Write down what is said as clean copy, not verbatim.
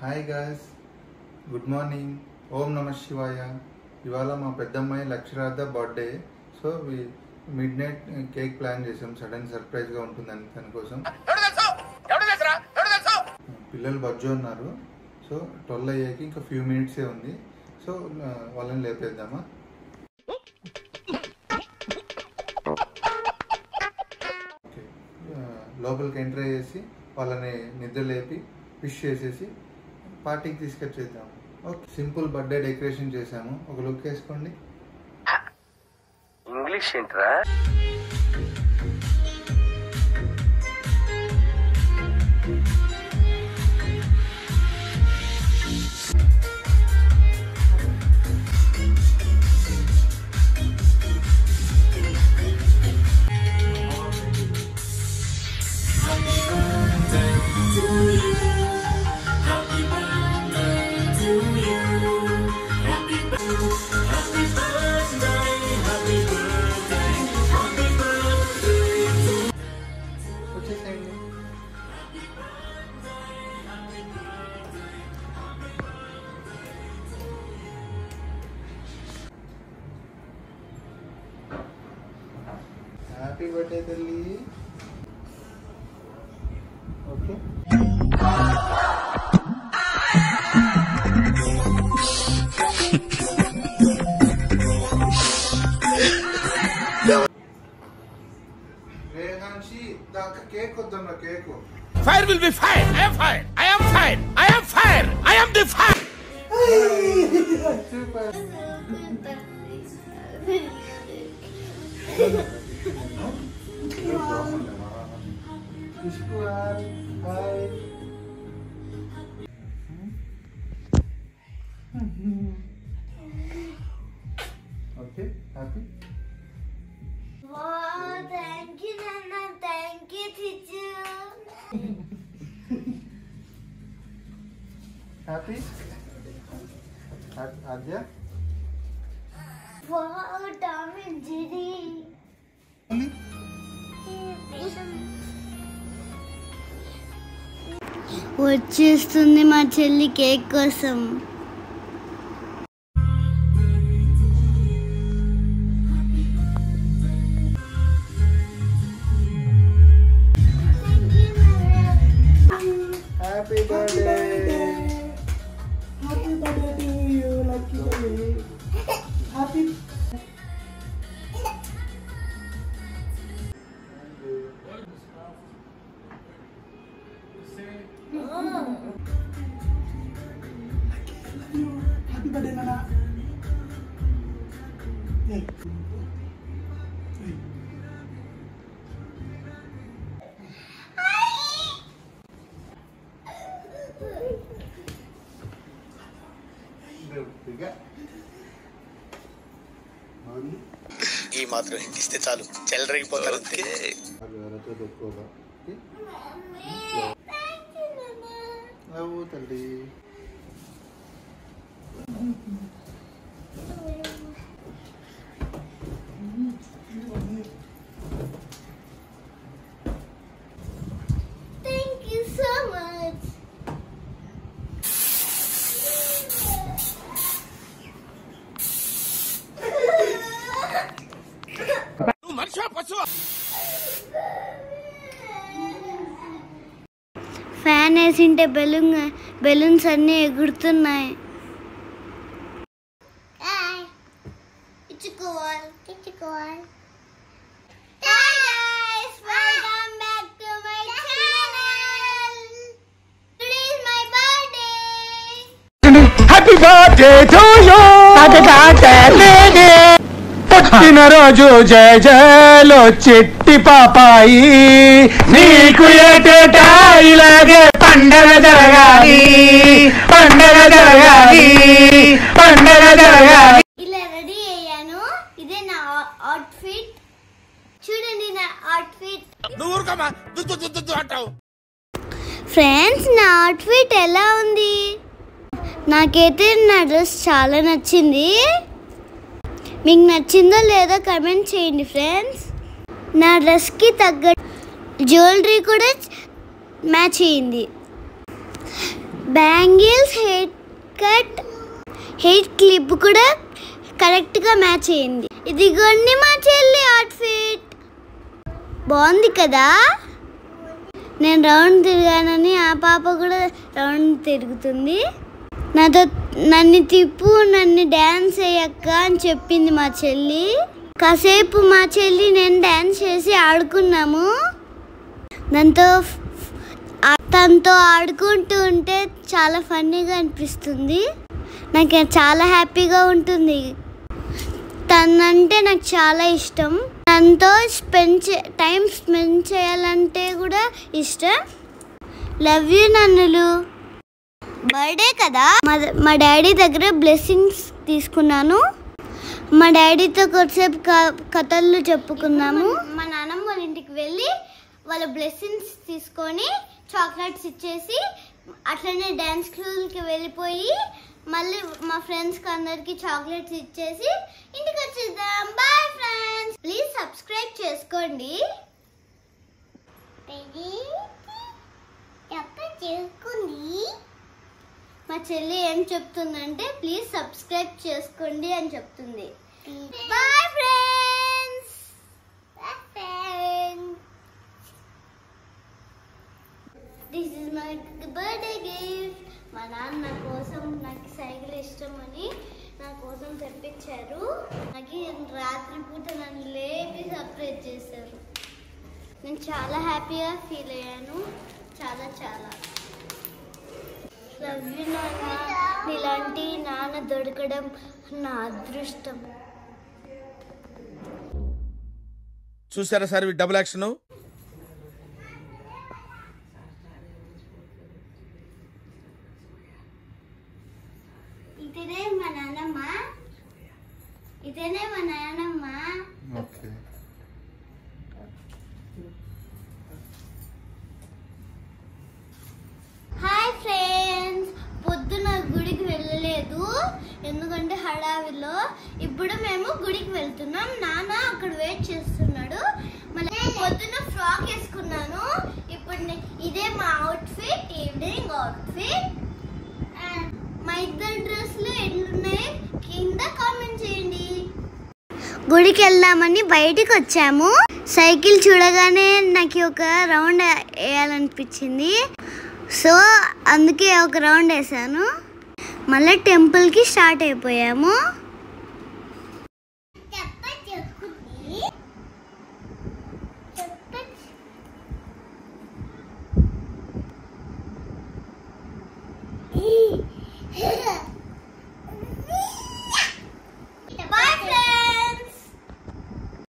Hi guys, good morning. ఓం నమ శివాయ. ఇవాళ మా పెద్దమ్మాయి Laksharadha birthday. So midnight cake plan చేసాం. సడన్ సర్ప్రైజ్గా ఉంటుందని తన కోసం. పిల్లలు బజ్జో ఉన్నారు. సో 12 అయ్యాకి ఇంకా ఫ్యూ మినిట్సే ఉంది. సో వాళ్ళని లేపేద్దామా? ఓకే, లోపలికి ఎంటర్ అయ్యేసి వాళ్ళని నిద్ర లేపి విష్ చేసేసి పార్టీకి తీసుకొచ్చేద్దాము. ఓకే, సింపుల్ బర్త్డే డెకరేషన్ చేసాము. ఒక లుక్ వేసుకోండి. ఇంగ్లీష్ ఏంట్రా? హ్యాపీ బర్త్డే తల్లి. ఓకే, రేహాన్షి దాకా కేక్ వద్దన్న. Cake Fire will be fire. I am fire. I am fire. I am fire. I am the fire. Super. Okay, happy. Wow, thank you, Nana. Thank you, teacher. Happy. Aadya Wow, Tom and Jerry. వచ్చేస్తుంది మా చెల్లి cake కోసం. Happy birthday. Happy birthday to you, lucky baby. Happy. Happy birthday, Nana. Hey. Hey. ఈ మాత్రం హింటిస్తే చాలు చెల్లరగిపోతారు. తల్లి. Thank you so much. నువ్వు మనిషివా పశువా? ఫ్యాన్ వేసింటే బెలూన్స్ అన్నీ ఎగురుతున్నాయి. Happy birthday to you. పుట్టినరోజు జయ జయలో చిట్టి పాపాయి, నీకు ఏటేటా ఇలాగే పండగ జరగాలి, పండగ జరగాలి, పండగ జరగాలి. ఇలా రెడీ అయ్యాను. ఇదే నా అవుట్ఫిట్. చూడండి నా అవుట్ఫిట్. నువ్వు ఊరుకోమా, దుద్దు దుద్దు దుద్దు అంటావు. ఫ్రెండ్స్, నా అవుట్ఫిట్ ఎలా ఉంది? నాకైతే నా డ్రెస్ చాలా నచ్చింది. మీకు నచ్చిందో లేదో కమెంట్ చేయండి ఫ్రెండ్స్. నా డ్రెస్కి తగ్గ జ్యువెలరీ కూడా మ్యాచ్ అయ్యింది. Bangles, hair cut, hair clip కూడా కరెక్ట్గా మ్యాచ్ అయ్యింది. ఇదిగోండి మా చెల్లి అవుట్ఫిట్. బాగుంది కదా? నేను రౌండ్ తిరిగానని ఆ పాప కూడా రౌండ్ తిరుగుతుంది. నన్ను తిప్పు, నన్ను డ్యాన్స్ వేయక్క అని చెప్పింది మా చెల్లి. కాసేపు మా చెల్లి నేను డ్యాన్స్ చేసి ఆడుకున్నాము. తనతో ఆడుకుంటూ ఉంటే చాలా ఫన్నీగా అనిపిస్తుంది. నాకు చాలా హ్యాపీగా ఉంటుంది. తనంటే నాకు చాలా ఇష్టం. తనతో టైం స్పెండ్ చేయాలంటే కూడా ఇష్టం. Love you నన్నులు. బర్త్డే కదా, మా డాడీ దగ్గర బ్లెస్సింగ్స్ తీసుకున్నాను. మా డాడీతో కొద్దిసేపు కథలు చెప్పుకున్నాము. మా నాన్నమ్మ వాళ్ళ ఇంటికి వెళ్ళి వాళ్ళ బ్లెస్సింగ్స్ తీసుకొని చాక్లెట్స్ ఇచ్చేసి అట్లనే డ్యాన్స్ స్కూల్కి వెళ్ళిపోయి మళ్ళీ మా ఫ్రెండ్స్కి అందరికి చాక్లెట్స్ ఇచ్చేసి ఇంటికి వచ్చేద్దాం. బాయ్ ఫ్రెండ్స్, ప్లీజ్ సబ్స్క్రైబ్ చేసుకోండి. మా చెల్లి ఏం చెప్తుందంటే ప్లీజ్ సబ్స్క్రైబ్ చేసుకోండి అని చెప్తుంది. Bye friends. This is my birthday gift. మా నాన్న నా కోసం, నాకు సైకిల్ ఇష్టం అని నా కోసం తెప్పించారు. నాకు రాత్రిపూట నన్ను లేపి సర్ప్రైజ్ చేశారు. నేను చాలా హ్యాపీగా ఫీల్ అయ్యాను. చాలా చాలా లవ్ యూ నాన్న. ఇలాంటి నాన్న దొరకడం నా అదృష్టం. చూసారా సార్ డబుల్ యాక్షన్? ఇతనే మా నాన్నమ్మ. ఇతనే మా నాన్నమ్మ. ఓకే. హాయ్ ఫ్రెండ్స్, పొద్దున గుడికి వెళ్ళలేదు ఎందుకంటే హడావిలో. ఇప్పుడు మేము గుడికి వెళ్తున్నాం. నాన్న అక్కడ వెయిట్ చేస్తున్నాడు. మళ్ళీ పొద్దున ఫ్రాక్ వేసుకున్నాను. ఇప్పుడు ఇదే మా అవుట్ఫిట్, ఈవినింగ్ అవుట్ఫిట్. మా ఇద్దరు డ్రెస్లు ఎట్లున్నాయి కింద కామెంట్ చేయండి. గుడికి వెళ్దామని బయటికి వచ్చాము. సైకిల్ చూడగానే నాకు ఒక రౌండ్ వేయాలనిపించింది. సో అందుకే ఒక రౌండ్ వేసాను. మళ్ళీ టెంపుల్కి స్టార్ట్ అయిపోయాము.